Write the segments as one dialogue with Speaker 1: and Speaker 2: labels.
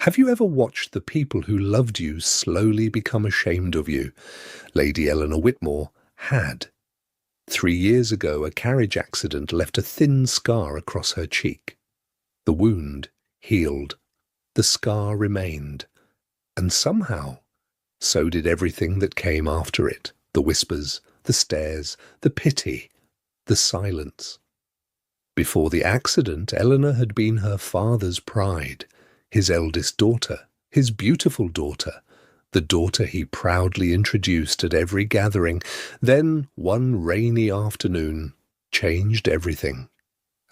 Speaker 1: Have you ever watched the people who loved you slowly become ashamed of you? Lady Eleanor Whitmore had. 3 years ago, a carriage accident left a thin scar across her cheek. The wound healed. The scar remained. And somehow, so did everything that came after it. The whispers, the stares, the pity, the silence. Before the accident, Eleanor had been her father's pride, his eldest daughter, his beautiful daughter, the daughter he proudly introduced at every gathering. Then, one rainy afternoon, changed everything.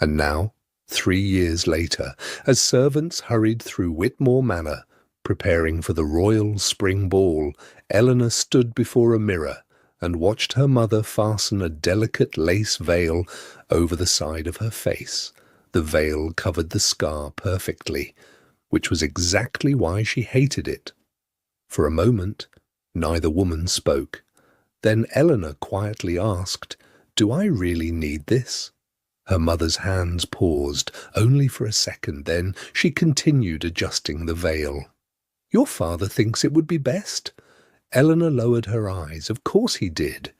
Speaker 1: And now, 3 years later, as servants hurried through Whitmore Manor, preparing for the royal spring ball, Eleanor stood before a mirror and watched her mother fasten a delicate lace veil over the side of her face. The veil covered the scar perfectly, which was exactly why she hated it. For a moment, neither woman spoke. Then Eleanor quietly asked, "Do I really need this?" Her mother's hands paused, only for a second, then she continued adjusting the veil. "Your father thinks it would be best." Eleanor lowered her eyes. Of course he did.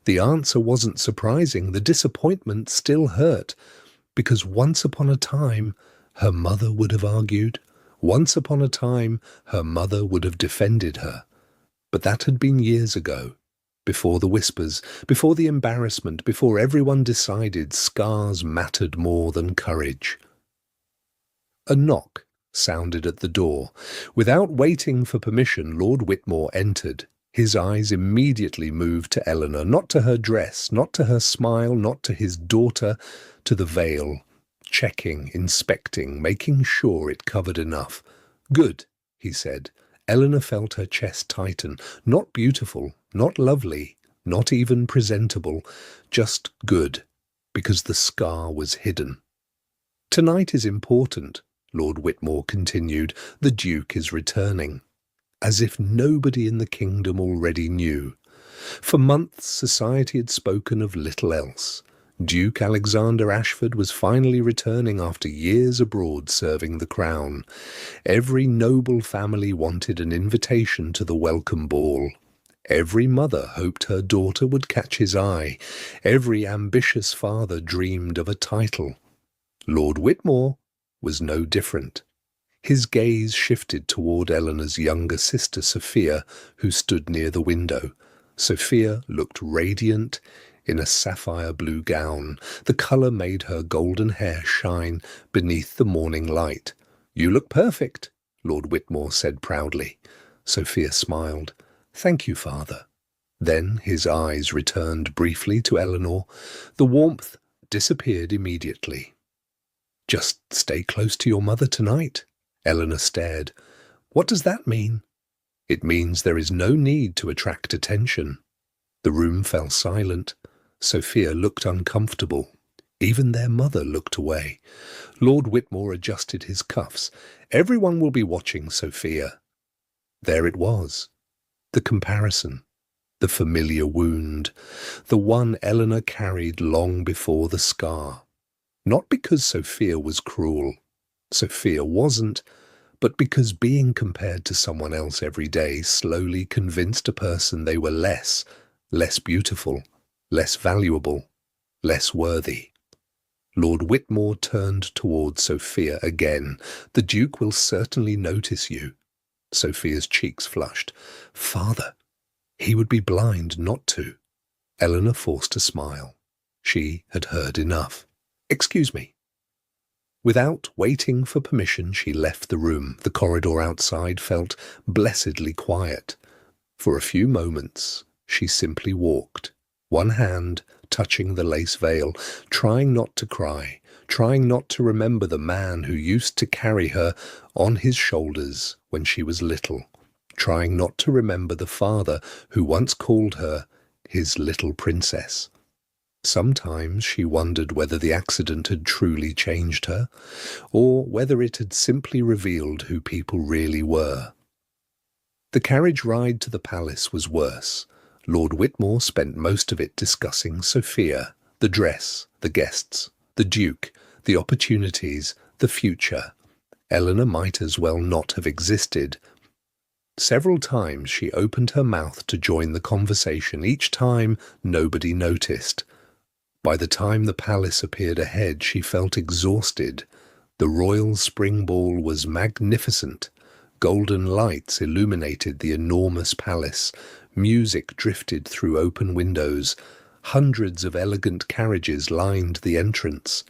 Speaker 1: The answer wasn't surprising. The disappointment still hurt, because once upon a time, her mother would have argued. Once upon a time, her mother would have defended her. But that had been years ago, before the whispers, before the embarrassment, before everyone decided scars mattered more than courage. A knock sounded at the door. Without waiting for permission, Lord Whitmore entered. His eyes immediately moved to Eleanor, not to her dress, not to her smile, not to his daughter, to the veil. Checking, inspecting, making sure it covered enough. "Good," he said. Eleanor felt her chest tighten. Not beautiful, not lovely, not even presentable, just good, because the scar was hidden. "Tonight is important," Lord Whitmore continued. "The Duke is returning." As if nobody in the kingdom already knew. For months society had spoken of little else. Duke Alexander Ashford was finally returning after years abroad serving the crown. Every noble family wanted an invitation to the welcome ball. Every mother hoped her daughter would catch his eye. Every ambitious father dreamed of a title. Lord Whitmore was no different. His gaze shifted toward Eleanor's younger sister Sophia, who stood near the window. Sophia looked radiant in a sapphire blue gown. The colour made her golden hair shine beneath the morning light. "You look perfect," Lord Whitmore said proudly. Sophia smiled. "Thank you, father." Then his eyes returned briefly to Eleanor. The warmth disappeared immediately. "Just stay close to your mother tonight." Eleanor stared. "What does that mean?" "It means there is no need to attract attention." The room fell silent. Sophia looked uncomfortable. Even their mother looked away. Lord Whitmore adjusted his cuffs. "Everyone will be watching, Sophia." There it was. The comparison. The familiar wound. The one Eleanor carried long before the scar. Not because Sophia was cruel. Sophia wasn't, but because being compared to someone else every day slowly convinced a person they were less beautiful, less valuable, less worthy. Lord Whitmore turned toward Sophia again. "The Duke will certainly notice you." Sophia's cheeks flushed. "Father, he would be blind not to." Eleanor forced a smile. She had heard enough. "Excuse me." Without waiting for permission, she left the room. The corridor outside felt blessedly quiet. For a few moments, she simply walked, one hand touching the lace veil, trying not to cry, trying not to remember the man who used to carry her on his shoulders when she was little, trying not to remember the father who once called her his little princess. Sometimes she wondered whether the accident had truly changed her, or whether it had simply revealed who people really were. The carriage ride to the palace was worse. Lord Whitmore spent most of it discussing Sophia, the dress, the guests, the Duke, the opportunities, the future. Eleanor might as well not have existed. Several times she opened her mouth to join the conversation. Each time, nobody noticed. By the time the palace appeared ahead, she felt exhausted. The royal spring ball was magnificent. Golden lights illuminated the enormous palace. Music drifted through open windows. Hundreds of elegant carriages lined the entrance.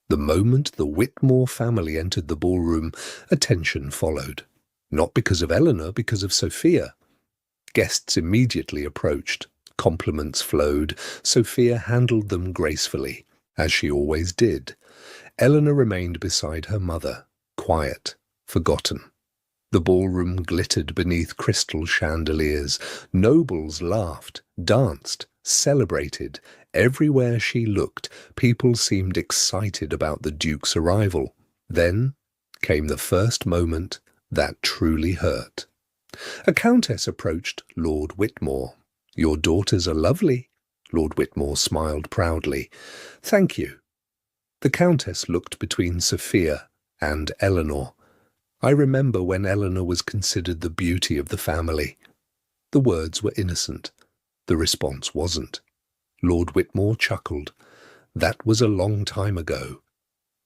Speaker 1: The moment the Whitmore family entered the ballroom, attention followed. Not because of Eleanor, because of Sophia. Guests immediately approached. Compliments flowed. Sophia handled them gracefully, as she always did. Eleanor remained beside her mother, quiet, forgotten. The ballroom glittered beneath crystal chandeliers. Nobles laughed, danced, celebrated. Everywhere she looked, people seemed excited about the Duke's arrival. Then came the first moment that truly hurt. A countess approached Lord Whitmore. "Your daughters are lovely." Lord Whitmore smiled proudly. "Thank you." The countess looked between Sophia and Eleanor. "I remember when Eleanor was considered the beauty of the family." The words were innocent. The response wasn't. Lord Whitmore chuckled. "That was a long time ago."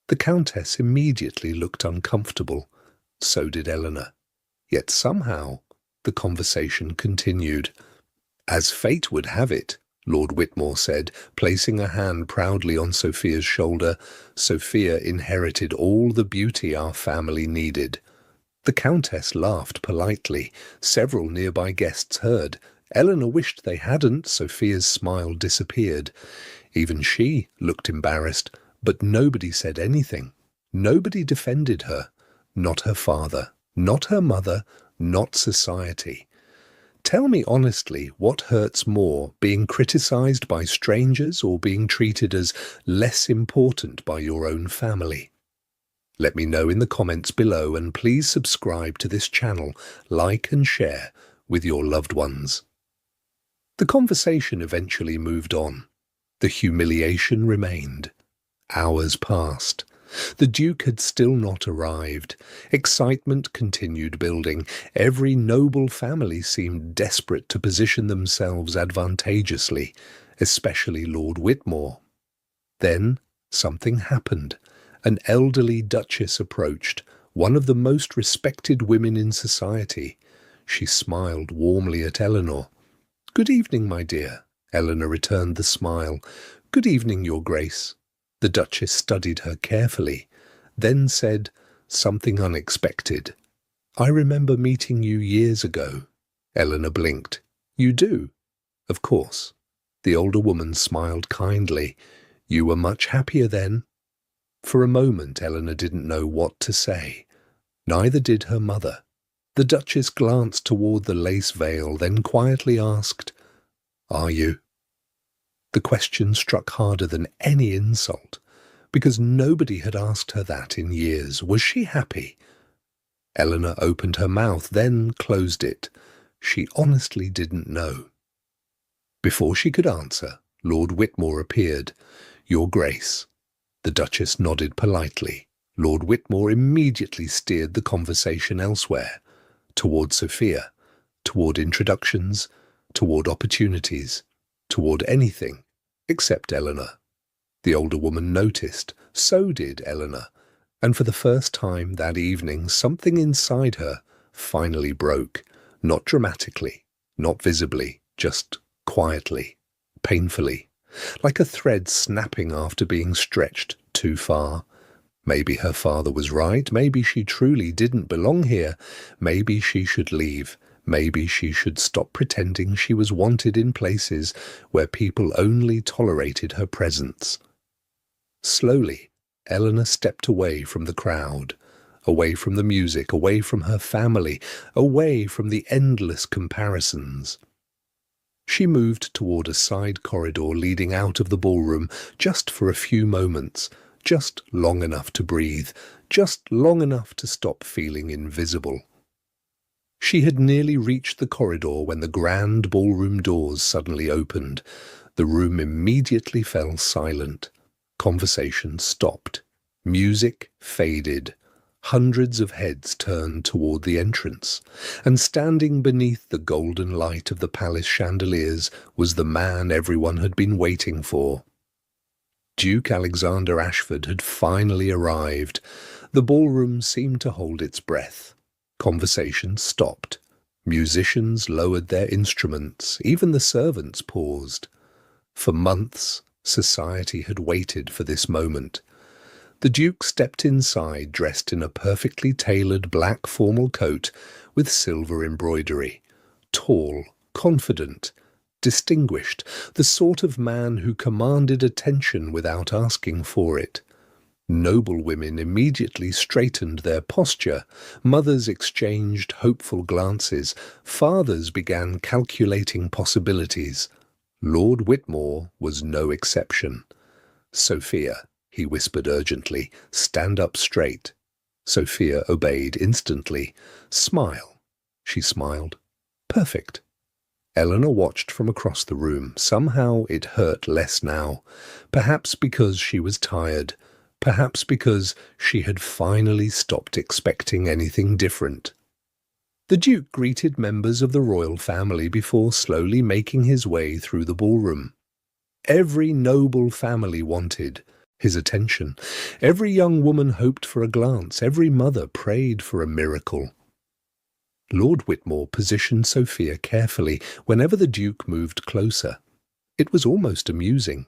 Speaker 1: The countess immediately looked uncomfortable. So did Eleanor. Yet somehow the conversation continued. "As fate would have it," Lord Whitmore said, placing a hand proudly on Sophia's shoulder, "Sophia inherited all the beauty our family needed." The countess laughed politely. Several nearby guests heard. Eleanor wished they hadn't. Sophia's smile disappeared. Even she looked embarrassed, but nobody said anything. Nobody defended her. Not her father, not her mother, not society. Tell me honestly, what hurts more, being criticized by strangers or being treated as less important by your own family? Let me know in the comments below, and please subscribe to this channel, like and share with your loved ones. The conversation eventually moved on. The humiliation remained. Hours passed. The Duke had still not arrived. Excitement continued building. Every noble family seemed desperate to position themselves advantageously, especially Lord Whitmore. Then something happened. An elderly duchess approached, one of the most respected women in society. She smiled warmly at Eleanor. "Good evening, my dear." Eleanor returned the smile. "Good evening, Your Grace." The Duchess studied her carefully, then said something unexpected. "I remember meeting you years ago." Eleanor blinked. "You do?" "Of course." The older woman smiled kindly. "You were much happier then." For a moment, Eleanor didn't know what to say. Neither did her mother. The Duchess glanced toward the lace veil, then quietly asked, "Are you?" The question struck harder than any insult, because nobody had asked her that in years. Was she happy? Eleanor opened her mouth, then closed it. She honestly didn't know. Before she could answer, Lord Whitmore appeared. "Your Grace." The Duchess nodded politely. Lord Whitmore immediately steered the conversation elsewhere, toward Sophia, toward introductions, toward opportunities, toward anything except Eleanor. The older woman noticed. So did Eleanor. And for the first time that evening, something inside her finally broke. Not dramatically, not visibly, just quietly, painfully, like a thread snapping after being stretched too far. Maybe her father was right. Maybe she truly didn't belong here. Maybe she should leave. Maybe she should stop pretending she was wanted in places where people only tolerated her presence. Slowly, Eleanor stepped away from the crowd, away from the music, away from her family, away from the endless comparisons. She moved toward a side corridor leading out of the ballroom, just for a few moments, just long enough to breathe, just long enough to stop feeling invisible. She had nearly reached the corridor when the grand ballroom doors suddenly opened. The room immediately fell silent. Conversation stopped. Music faded. Hundreds of heads turned toward the entrance, and standing beneath the golden light of the palace chandeliers was the man everyone had been waiting for. Duke Alexander Ashford had finally arrived. The ballroom seemed to hold its breath. Conversation stopped. Musicians lowered their instruments. Even the servants paused. For months, society had waited for this moment. The Duke stepped inside dressed in a perfectly tailored black formal coat with silver embroidery. Tall, confident, distinguished, the sort of man who commanded attention without asking for it. Noble women immediately straightened their posture, mothers exchanged hopeful glances, fathers began calculating possibilities. Lord Whitmore was no exception. "Sophia," he whispered urgently, "stand up straight." Sophia obeyed instantly. "Smile." She smiled. "Perfect." Eleanor watched from across the room. Somehow it hurt less now. Perhaps because she was tired. Perhaps because she had finally stopped expecting anything different. The Duke greeted members of the royal family before slowly making his way through the ballroom. Every noble family wanted his attention. Every young woman hoped for a glance. Every mother prayed for a miracle. Lord Whitmore positioned Sophia carefully whenever the Duke moved closer. It was almost amusing.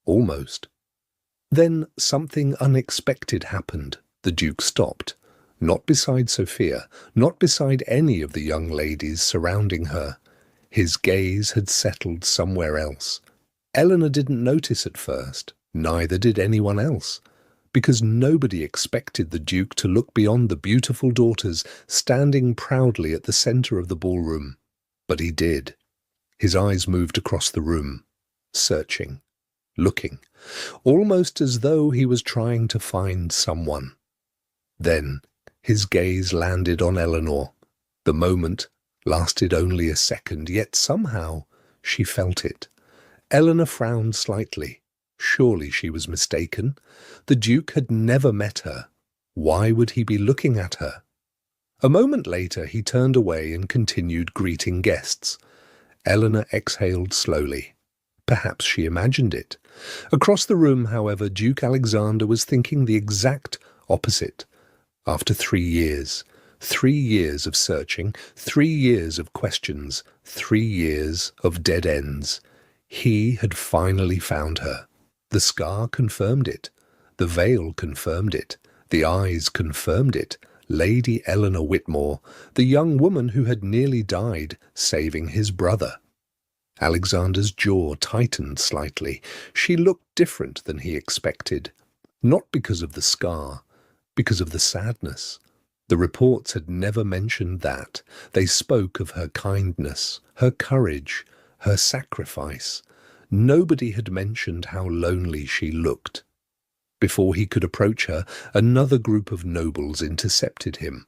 Speaker 1: Almost. Then something unexpected happened. The Duke stopped. Not beside Sophia, not beside any of the young ladies surrounding her. His gaze had settled somewhere else. Eleanor didn't notice at first, neither did anyone else, because nobody expected the Duke to look beyond the beautiful daughters standing proudly at the center of the ballroom. But he did. His eyes moved across the room, searching, looking, almost as though he was trying to find someone. Then his gaze landed on Eleanor. The moment lasted only a second, yet somehow she felt it. Eleanor frowned slightly. Surely she was mistaken. The Duke had never met her. Why would he be looking at her? A moment later he turned away and continued greeting guests. Eleanor exhaled slowly. Perhaps she imagined it. Across the room, however, Duke Alexander was thinking the exact opposite. After 3 years, 3 years of searching, 3 years of questions, 3 years of dead ends, he had finally found her. The scar confirmed it. The veil confirmed it. The eyes confirmed it. Lady Eleanor Whitmore, the young woman who had nearly died, saving his brother. Alexander's jaw tightened slightly. She looked different than he expected. Not because of the scar, because of the sadness. The reports had never mentioned that. They spoke of her kindness, her courage, her sacrifice. Nobody had mentioned how lonely she looked. Before he could approach her, another group of nobles intercepted him.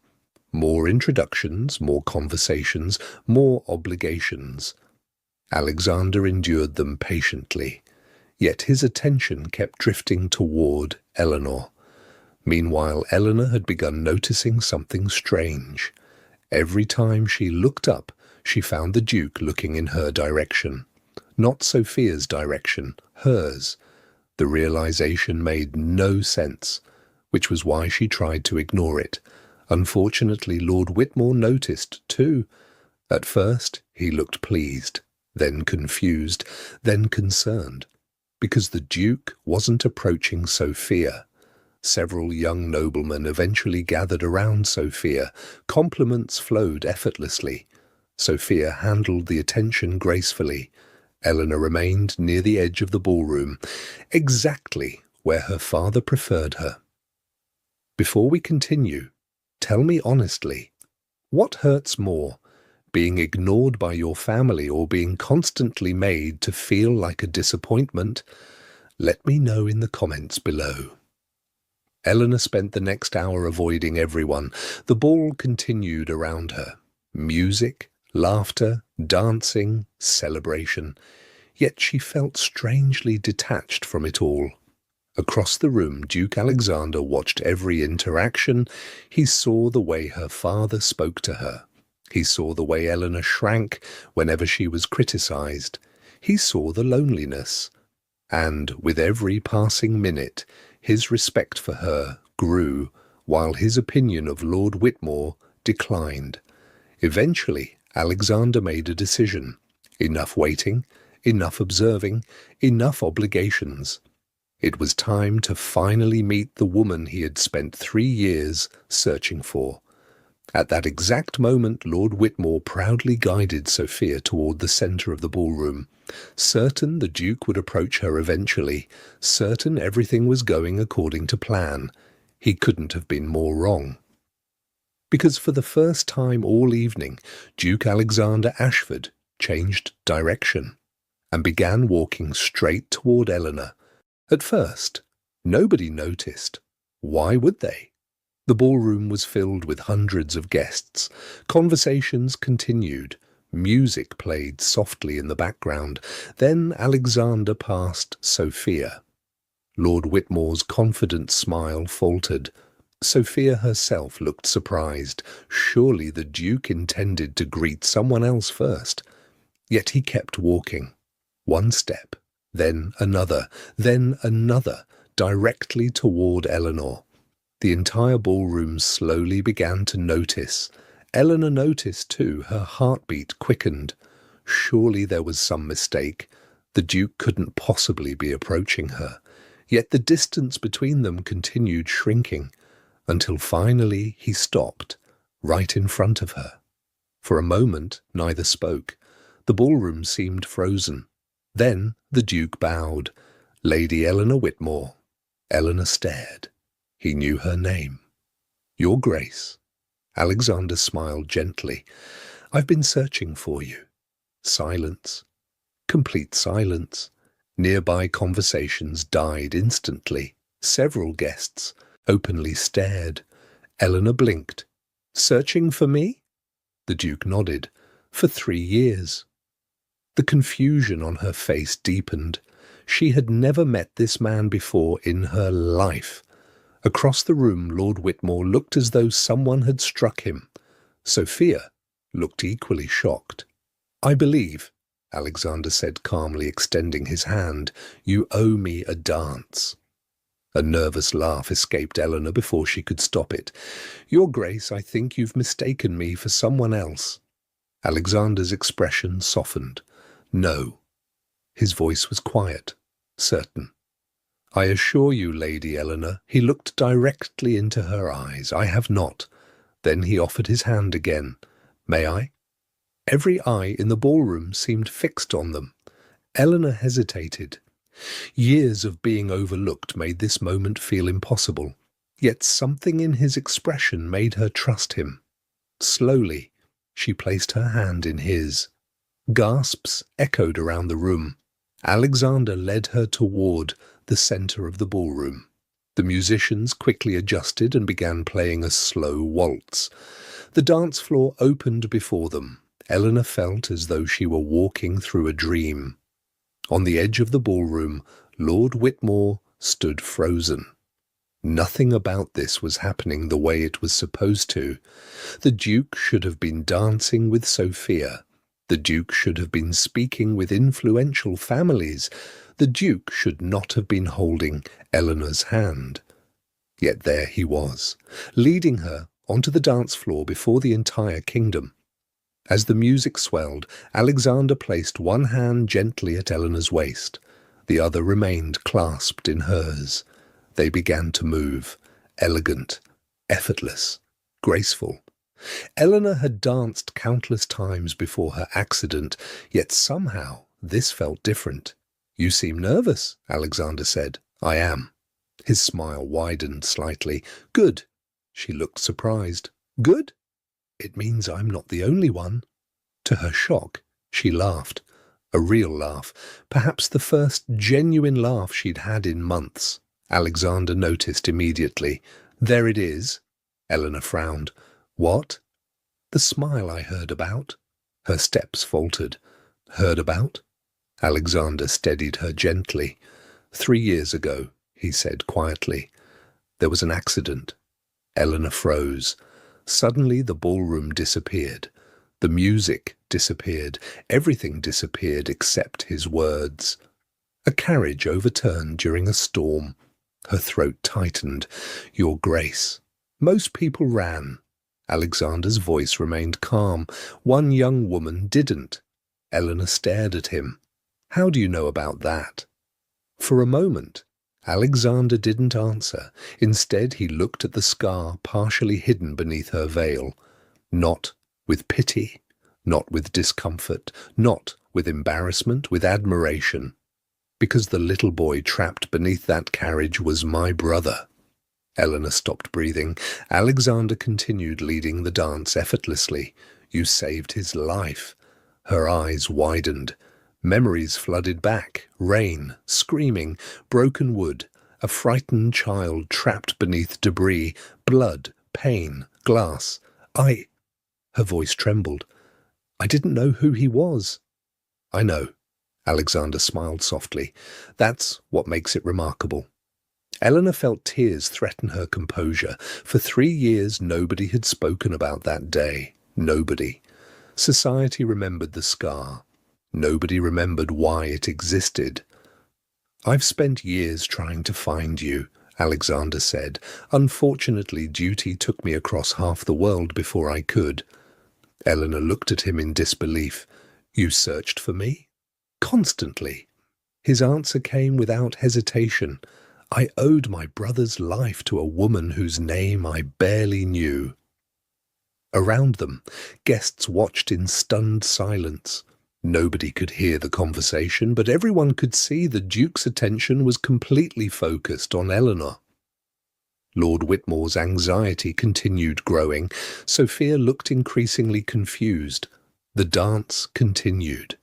Speaker 1: More introductions, more conversations, more obligations. Alexander endured them patiently, yet his attention kept drifting toward Eleanor. Meanwhile, Eleanor had begun noticing something strange. Every time she looked up, she found the Duke looking in her direction. Not Sophia's direction, hers. The realization made no sense, which was why she tried to ignore it. Unfortunately, Lord Whitmore noticed too. At first, he looked pleased, then confused, then concerned, because the Duke wasn't approaching Sophia. Several young noblemen eventually gathered around Sophia. Compliments flowed effortlessly. Sophia handled the attention gracefully. Eleanor remained near the edge of the ballroom, exactly where her father preferred her. Before we continue, tell me honestly, what hurts more, being ignored by your family or being constantly made to feel like a disappointment? Let me know in the comments below. Eleanor spent the next hour avoiding everyone. The ball continued around her. Music, laughter, dancing, celebration. Yet she felt strangely detached from it all. Across the room, Duke Alexander watched every interaction. He saw the way her father spoke to her. He saw the way Eleanor shrank whenever she was criticized. He saw the loneliness. And with every passing minute, his respect for her grew, while his opinion of Lord Whitmore declined. Eventually, Alexander made a decision. Enough waiting, enough observing, enough obligations. It was time to finally meet the woman he had spent 3 years searching for. At that exact moment, Lord Whitmore proudly guided Sophia toward the centre of the ballroom, certain the Duke would approach her eventually, certain everything was going according to plan. He couldn't have been more wrong. Because for the first time all evening, Duke Alexander Ashford changed direction and began walking straight toward Eleanor. At first, nobody noticed. Why would they? The ballroom was filled with hundreds of guests. Conversations continued. Music played softly in the background. Then Alexander passed Sophia. Lord Whitmore's confident smile faltered. Sophia herself looked surprised. Surely the Duke intended to greet someone else first. Yet he kept walking. One step, then another, directly toward Eleanor. The entire ballroom slowly began to notice. Eleanor noticed too. Her heartbeat quickened. Surely there was some mistake. The Duke couldn't possibly be approaching her. Yet the distance between them continued shrinking, until finally he stopped, right in front of her. For a moment neither spoke. The ballroom seemed frozen. Then the Duke bowed. Lady Eleanor Whitmore. Eleanor stared. He knew her name. Your Grace. Alexander smiled gently. I've been searching for you. Silence. Complete silence. Nearby conversations died instantly. Several guests openly stared. Eleanor blinked. Searching for me? The Duke nodded. For 3 years. The confusion on her face deepened. She had never met this man before in her life. Across the room, Lord Whitmore looked as though someone had struck him. Sophia looked equally shocked. I believe, Alexander said calmly, extending his hand, you owe me a dance. A nervous laugh escaped Eleanor before she could stop it. Your Grace, I think you've mistaken me for someone else. Alexander's expression softened. No. His voice was quiet, certain. I assure you, Lady Eleanor, he looked directly into her eyes. I have not. Then he offered his hand again. May I? Every eye in the ballroom seemed fixed on them. Eleanor hesitated. Years of being overlooked made this moment feel impossible, yet something in his expression made her trust him. Slowly, she placed her hand in his. Gasps echoed around the room. Alexander led her toward the center of the ballroom. The musicians quickly adjusted and began playing a slow waltz. The dance floor opened before them. Eleanor felt as though she were walking through a dream. On the edge of the ballroom, Lord Whitmore stood frozen. Nothing about this was happening the way it was supposed to. The Duke should have been dancing with Sophia. The Duke should have been speaking with influential families. The Duke should not have been holding Eleanor's hand. Yet there he was, leading her onto the dance floor before the entire kingdom. As the music swelled, Alexander placed one hand gently at Eleanor's waist. The other remained clasped in hers. They began to move, elegant, effortless, graceful. Eleanor had danced countless times before her accident, yet somehow this felt different. You seem nervous, Alexander said. I am. His smile widened slightly. Good. She looked surprised. Good? It means I'm not the only one. To her shock, she laughed. A real laugh, perhaps the first genuine laugh she'd had in months. Alexander noticed immediately. There it is. Eleanor frowned. What? The smile I heard about. Her steps faltered. Heard about? Alexander steadied her gently. 3 years ago, he said quietly. There was an accident. Eleanor froze. Suddenly the ballroom disappeared. The music disappeared. Everything disappeared except his words. A carriage overturned during a storm. Her throat tightened. Your Grace. Most people ran. Alexander's voice remained calm. One young woman didn't. Eleanor stared at him. How do you know about that? For a moment, Alexander didn't answer. Instead, he looked at the scar partially hidden beneath her veil. Not with pity, not with discomfort, not with embarrassment, with admiration. Because the little boy trapped beneath that carriage was my brother. Eleanor stopped breathing. Alexander continued leading the dance effortlessly. You saved his life. Her eyes widened. Memories flooded back. Rain, screaming, broken wood, a frightened child trapped beneath debris, blood, pain, glass. Her voice trembled. I didn't know who he was. I know. Alexander smiled softly. That's what makes it remarkable. Eleanor felt tears threaten her composure. For 3 years nobody had spoken about that day. Nobody. Society remembered the scar. Nobody remembered why it existed. I've spent years trying to find you, Alexander said. Unfortunately, duty took me across half the world before I could. Eleanor looked at him in disbelief. You searched for me? Constantly. His answer came without hesitation. I owed my brother's life to a woman whose name I barely knew. Around them, guests watched in stunned silence. Nobody could hear the conversation, but everyone could see the Duke's attention was completely focused on Eleanor. Lord Whitmore's anxiety continued growing. Sophia looked increasingly confused. The dance continued.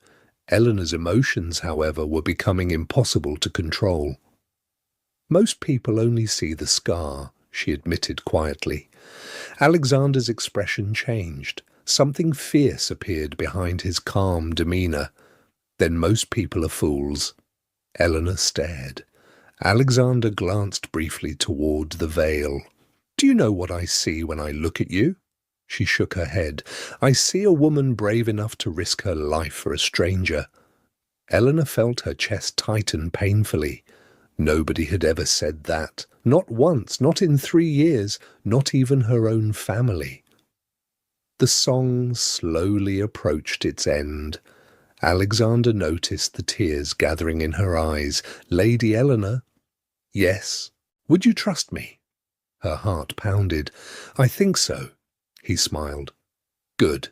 Speaker 1: Eleanor's emotions, however, were becoming impossible to control. Most people only see the scar, she admitted quietly. Alexander's expression changed. Something fierce appeared behind his calm demeanour. Then most people are fools. Eleanor stared. Alexander glanced briefly toward the veil. Do you know what I see when I look at you? She shook her head. I see a woman brave enough to risk her life for a stranger. Eleanor felt her chest tighten painfully. Nobody had ever said that. Not once, not in 3 years, not even her own family. The song slowly approached its end. Alexander noticed the tears gathering in her eyes. Lady Eleanor? Yes. Would you trust me? Her heart pounded. I think so. He smiled. Good.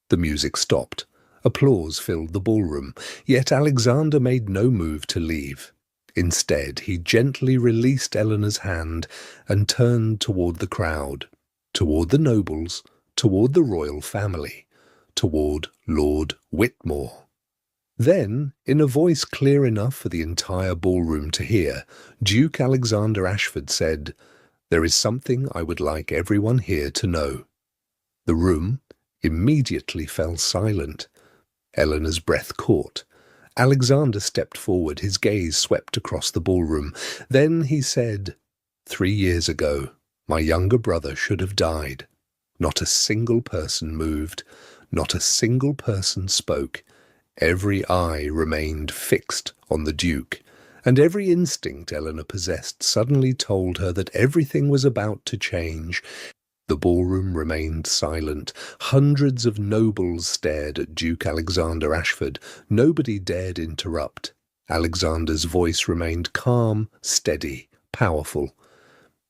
Speaker 1: The music stopped. Applause filled the ballroom, yet Alexander made no move to leave. Instead, he gently released Eleanor's hand and turned toward the crowd, toward the nobles, toward the royal family, toward Lord Whitmore. Then, in a voice clear enough for the entire ballroom to hear, Duke Alexander Ashford said, There is something I would like everyone here to know. The room immediately fell silent. Eleanor's breath caught. Alexander stepped forward, his gaze swept across the ballroom. Then he said, 3 years ago, my younger brother should have died. Not a single person moved. Not a single person spoke. Every eye remained fixed on the Duke, and every instinct Eleanor possessed suddenly told her that everything was about to change. The ballroom remained silent. Hundreds of nobles stared at Duke Alexander Ashford. Nobody dared interrupt. Alexander's voice remained calm, steady, powerful.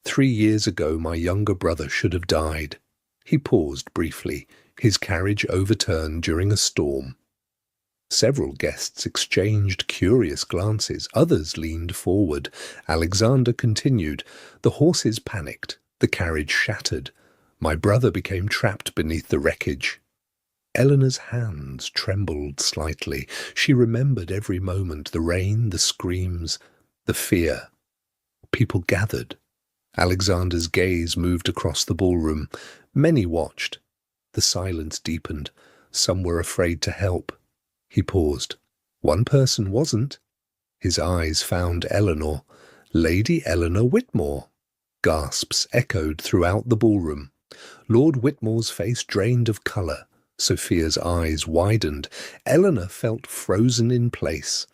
Speaker 1: 3 years ago, my younger brother should have died. He paused briefly, his carriage overturned during a storm. Several guests exchanged curious glances. Others leaned forward. Alexander continued. The horses panicked. The carriage shattered. My brother became trapped beneath the wreckage. Eleanor's hands trembled slightly. She remembered every moment, the rain, the screams, the fear. People gathered. Alexander's gaze moved across the ballroom. Many watched. The silence deepened. Some were afraid to help. He paused. One person wasn't. His eyes found Eleanor. Lady Eleanor Whitmore! Gasps echoed throughout the ballroom. Lord Whitmore's face drained of colour. Sophia's eyes widened. Eleanor felt frozen in place.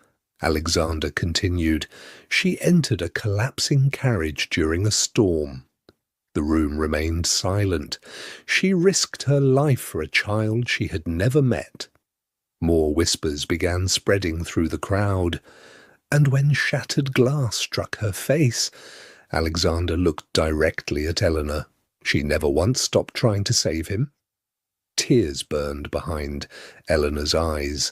Speaker 1: Alexander continued. She entered a collapsing carriage during a storm. The room remained silent. She risked her life for a child she had never met. More whispers began spreading through the crowd. And when shattered glass struck her face, Alexander looked directly at Eleanor. She never once stopped trying to save him. Tears burned behind Eleanor's eyes.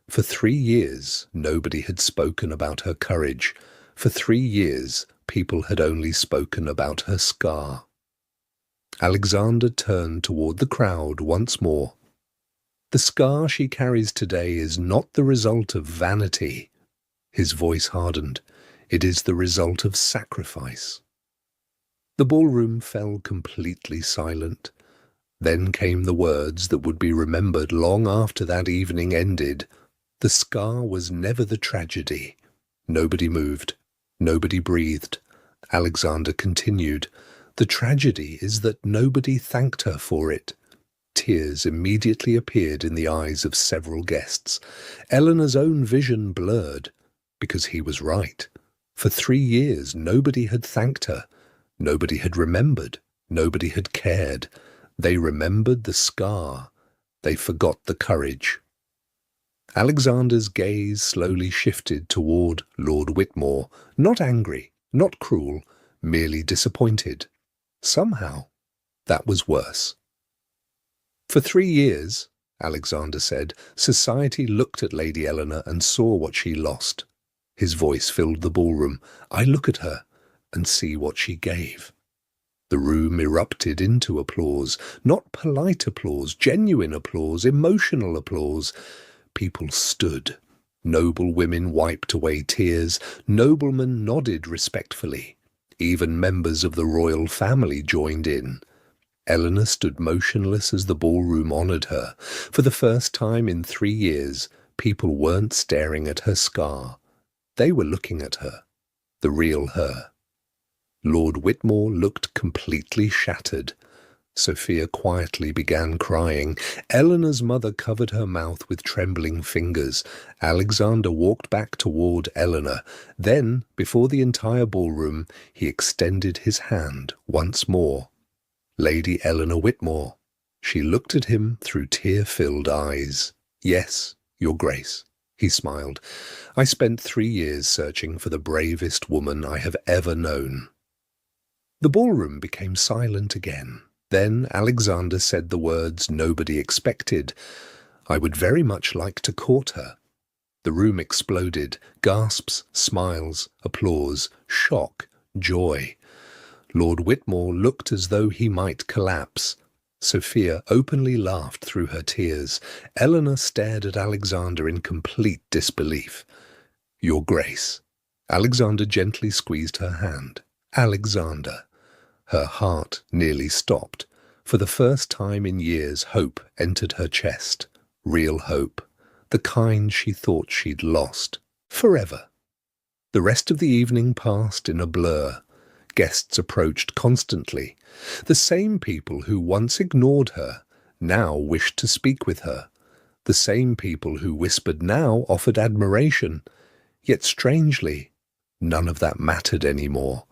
Speaker 1: For 3 years, nobody had spoken about her courage. For 3 years, people had only spoken about her scar. Alexander turned toward the crowd once more. The scar she carries today is not the result of vanity. His voice hardened. It is the result of sacrifice. The ballroom fell completely silent. Then came the words that would be remembered long after that evening ended. The scar was never the tragedy. Nobody moved. Nobody breathed. Alexander continued. The tragedy is that nobody thanked her for it. Tears immediately appeared in the eyes of several guests. Eleanor's own vision blurred, because he was right. For 3 years nobody had thanked her. Nobody had remembered. Nobody had cared. They remembered the scar. They forgot the courage. Alexander's gaze slowly shifted toward Lord Whitmore, not angry, not cruel, merely disappointed. Somehow, that was worse. For 3 years, Alexander said, society looked at Lady Eleanor and saw what she lost. His voice filled the ballroom. I look at her and see what she gave. The room erupted into applause, not polite applause, genuine applause, emotional applause. People stood. Noble women wiped away tears. Noblemen nodded respectfully. Even members of the royal family joined in. Eleanor stood motionless as the ballroom honoured her. For the first time in 3 years, people weren't staring at her scar. They were looking at her, the real her. Lord Whitmore looked completely shattered. Sophia quietly began crying. Eleanor's mother covered her mouth with trembling fingers. Alexander walked back toward Eleanor. Then, before the entire ballroom, he extended his hand once more. Lady Eleanor Whitmore. She looked at him through tear-filled eyes. Yes, Your Grace, he smiled. I spent 3 years searching for the bravest woman I have ever known. The ballroom became silent again. Then Alexander said the words nobody expected. I would very much like to court her. The room exploded. Gasps, smiles, applause, shock, joy. Lord Whitmore looked as though he might collapse. Sophia openly laughed through her tears. Eleanor stared at Alexander in complete disbelief. Your Grace. Alexander gently squeezed her hand. Alexander. Her heart nearly stopped. For the first time in years, hope entered her chest. Real hope. The kind she thought she'd lost. Forever. The rest of the evening passed in a blur. Guests approached constantly. The same people who once ignored her now wished to speak with her. The same people who whispered now offered admiration. Yet strangely, none of that mattered anymore,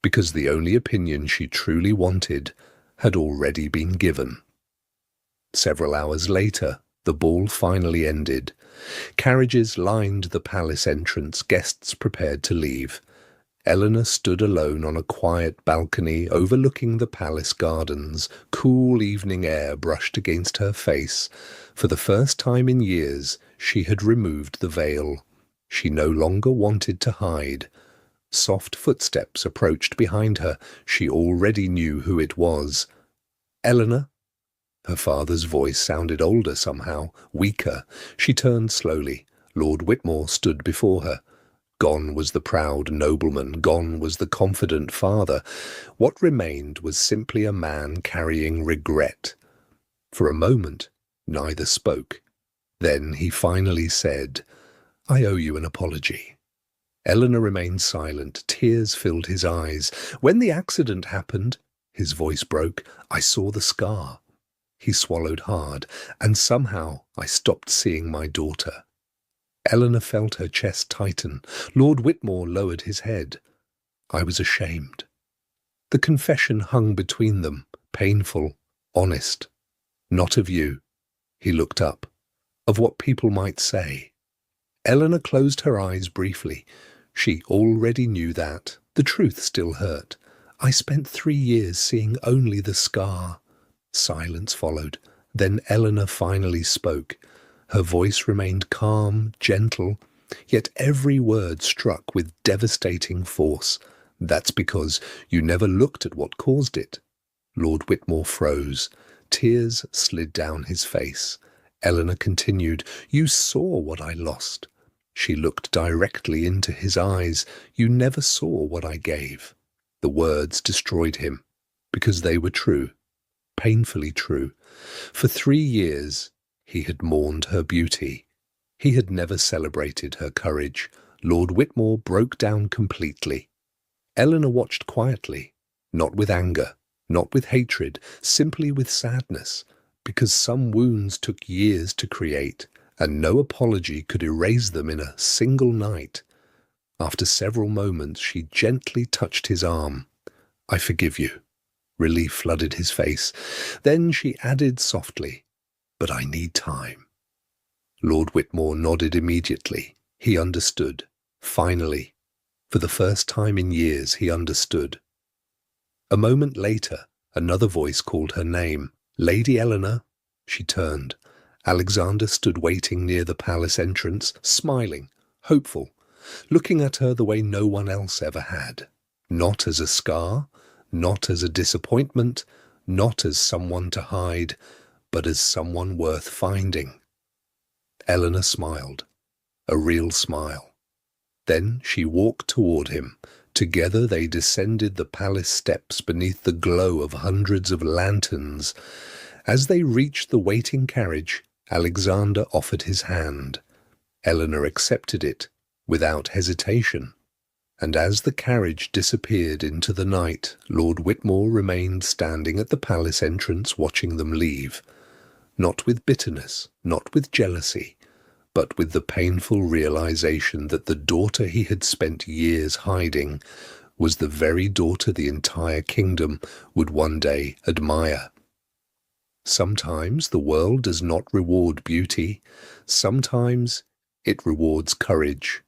Speaker 1: because the only opinion she truly wanted had already been given. Several hours later, the ball finally ended. Carriages lined the palace entrance, guests prepared to leave. Eleanor stood alone on a quiet balcony overlooking the palace gardens. Cool evening air brushed against her face. For the first time in years, she had removed the veil. She no longer wanted to hide. Soft footsteps approached behind her. She already knew who it was. Eleanor? Her father's voice sounded older somehow, weaker. She turned slowly. Lord Whitmore stood before her. Gone was the proud nobleman, gone was the confident father. What remained was simply a man carrying regret. For a moment, neither spoke. Then he finally said, I owe you an apology. Eleanor remained silent. Tears filled his eyes. When the accident happened, his voice broke, I saw the scar. He swallowed hard, and somehow I stopped seeing my daughter. Eleanor felt her chest tighten. Lord Whitmore lowered his head. I was ashamed. The confession hung between them, painful, honest. Not of you. He looked up. Of what people might say. Eleanor closed her eyes briefly. She already knew that. The truth still hurt. I spent 3 years seeing only the scar. Silence followed. Then Eleanor finally spoke. Her voice remained calm, gentle, yet every word struck with devastating force. That's because you never looked at what caused it. Lord Whitmore froze. Tears slid down his face. Eleanor continued, You saw what I lost. She looked directly into his eyes. You never saw what I gave. The words destroyed him, because they were true, painfully true. For 3 years, he had mourned her beauty. He had never celebrated her courage. Lord Whitmore broke down completely. Eleanor watched quietly, not with anger, not with hatred, simply with sadness, because some wounds took years to create, and no apology could erase them in a single night. After several moments, she gently touched his arm. I forgive you. Relief flooded his face. Then she added softly, But I need time. Lord Whitmore nodded immediately. He understood. Finally. For the first time in years, he understood. A moment later, another voice called her name. Lady Eleanor. She turned. Alexander stood waiting near the palace entrance, smiling, hopeful, looking at her the way no one else ever had. Not as a scar, not as a disappointment, not as someone to hide, but as someone worth finding. Eleanor smiled, a real smile. Then she walked toward him. Together they descended the palace steps beneath the glow of hundreds of lanterns. As they reached the waiting carriage, Alexander offered his hand. Eleanor accepted it, without hesitation. And as the carriage disappeared into the night, Lord Whitmore remained standing at the palace entrance watching them leave. Not with bitterness, not with jealousy, but with the painful realization that the daughter he had spent years hiding was the very daughter the entire kingdom would one day admire. Sometimes the world does not reward beauty. Sometimes it rewards courage.